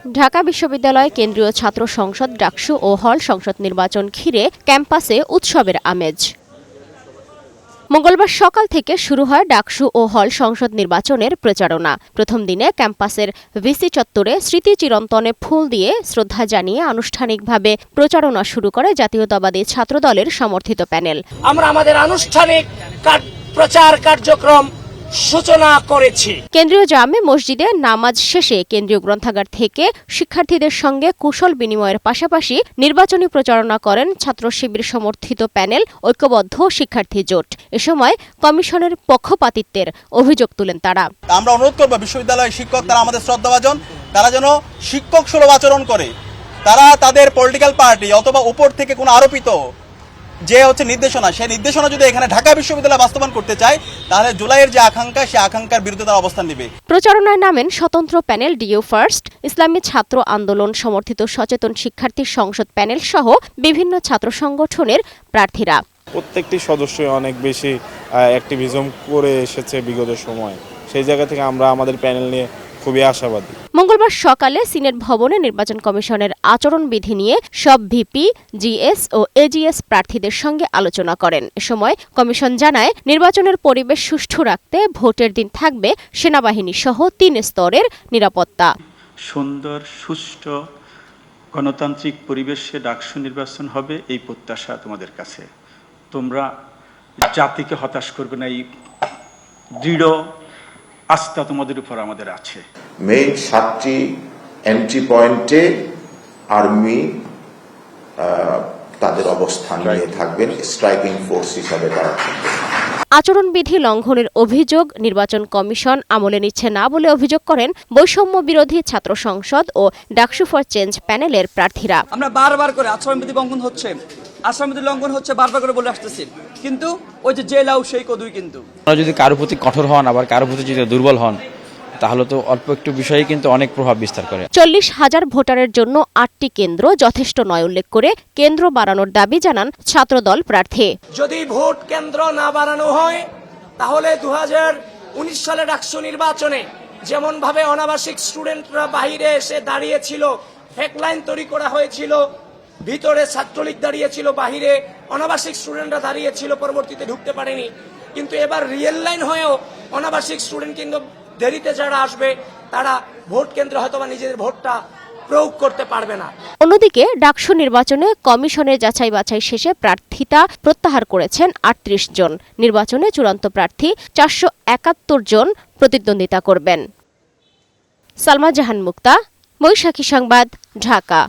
ঢাকা বিশ্ববিদ্যালয় কেন্দ্রীয় ছাত্র সংসদ ডাকসু ও হল সংসদ নির্বাচন ঘিরে ক্যাম্পাসে উৎসবের আমেজ। মঙ্গলবার সকাল থেকে শুরু হয় ডাকসু ও হল সংসদ নির্বাচনের প্রচারণা। প্রথম দিনে ক্যাম্পাসের ভিসি চত্বরে স্মৃতি চিরন্তনে ফুল দিয়ে শ্রদ্ধা জানিয়ে আনুষ্ঠানিকভাবে প্রচারণা শুরু করে জাতীয়তাবাদী ছাত্রদলের সমর্থিত প্যানেল। আমরা আমাদের আনুষ্ঠানিক প্রচার কার্যক্রম সূচনা করেছি। কেন্দ্রীয় জামে মসজিদে নামাজ শেষে কেন্দ্রীয় গ্রন্থাগার থেকে শিক্ষার্থীদের সঙ্গে কুশল বিনিময়ের পাশাপাশি নির্বাচনী প্রচারণা করেন ছাত্র শিবির সমর্থিত প্যানেল ঐক্যবদ্ধ শিক্ষার্থী জোট। এ সময় কমিশনের পক্ষপাতিত্বের অভিযোগ তুলেন তারা। আমরা অনুরোধ করব বিশ্ববিদ্যালয়ের শিক্ষক তারা আমাদের শ্রদ্ধাভাজন, তারা যেন শিক্ষক সুলভ আচরণ করে। তারা তাদের পলিটিক্যাল পার্টি অথবা উপর থেকে কোনো আরোপিত যে নির্দেশনা, সেই নির্দেশনা যদি এখানে ঢাকা বিশ্ববিদ্যালয় বাস্তবায়ন করতে চায় তাহলে জুলাইয়ের যে আকাঙ্ক্ষা, সেই আকাঙ্ক্ষার বিরুদ্ধে তারা অবস্থান নেবে। প্রচারণায় নামেন স্বতন্ত্র প্যানেল ডিইউ ফার্স্ট, ইসলামী ছাত্র আন্দোলন সমর্থিত সচেতন শিক্ষার্থী সংসদ প্যানেল সহ বিভিন্ন ছাত্র সংগঠনের প্রার্থীরা। প্রত্যেকটি সদস্যই অনেক বেশি অ্যাক্টিভিজম করে এসেছে বিগত সময়। সেই জায়গা থেকে আমরা আমাদের প্যানেল নিয়ে খুবই আশাবাদী। মঙ্গলবার সকালে সিনেট ভবনে নির্বাচন কমিশনের আচরণবিধি নিয়ে সব ভিপি, জিএস ও এজিএস প্রার্থীদের সঙ্গে আলোচনা করেন। এ সময় কমিশন জানায়, নির্বাচনের পরিবেশ সুষ্ঠু রাখতে ভোটের দিন থাকবে সেনাবাহিনী সহ ৩ স্তরের নিরাপত্তা। সুন্দর, সুষ্ঠু, গণতান্ত্রিক পরিবেশে ডাকসু নির্বাচন হবে এই প্রত্যাশা তোমাদের কাছে। তোমরা জাতিকে হতাশ করবে না, এই দৃঢ় আস্থা তোমাদের উপর আমাদের আছে। মেইন 7টি এন্ট্রি পয়েন্টে আর্মি তাদের অবস্থান নিয়ে থাকবেন, স্ট্রাইকিং ফোর্স হিসাবে তারা থাকবেন। আচরণবিধি লঙ্ঘনের অভিযোগ নির্বাচন কমিশন আমলে নিচ্ছে না বলে অভিযোগ করেন বৈষম্য বিরোধী ছাত্র সংসদ ও ডাকসু ফর চেঞ্জ প্যানেলের প্রার্থীরা। আমরা বারবার করে আচরণবিধি লঙ্ঘন হচ্ছে বারবার করে বলে আসতেছি, কিন্তু ওই যে জেলাও সেই কদুই। কিন্তু যদি কারো প্রতি কঠোর হন, আবার কারো প্রতি যদি দুর্বল হন, তাহলে তো অল্প একটু বিষয়ে কিন্তু অনেক প্রভাব বিস্তার করে। 40,000 ভোটারের জন্য 8টি কেন্দ্র যথেষ্ট নয় উল্লেখ করে কেন্দ্র বাড়ানোর দাবি জানান ছাত্রদল প্রার্থী। যদি ভোট কেন্দ্র না বাড়ানো হয় তাহলে 2019 সালে ডাকসু নির্বাচনে যেমন ভাবে অনাবাসিক স্টুডেন্টরা বাইরে এসে দাঁড়িয়েছিল, হেডলাইন তৈরি করা হয়েছিল, ভিতরে ছাত্রলীগ দাঁড়িয়েছিল, বাহিরে অনাবাসিক স্টুডেন্টরা দাঁড়িয়েছিল, পরবর্তীতে ঢুকতে পারেনি। কিন্তু এবার রিয়েল লাইন হয়েও অনাবাসিক স্টুডেন্ট কিন্তু দেরিতে যারা আসবে তারা ভোট কেন্দ্রে হয়তোবা নিজেদের ভোটটা প্রয়োগ করতে পারবে না। অন্যদিকে ডাকসু নির্বাচনে কমিশনের যাচাই বাছাই শেষে প্রার্থিতা প্রত্যাহার করেছেন 38 জন। নির্বাচনে চূড়ান্ত প্রার্থী 471 জন প্রতিদ্বন্দ্বিতা করবেন। সালমা জাহান মুক্তা, বৈশাখী সংবাদ, ঢাকা।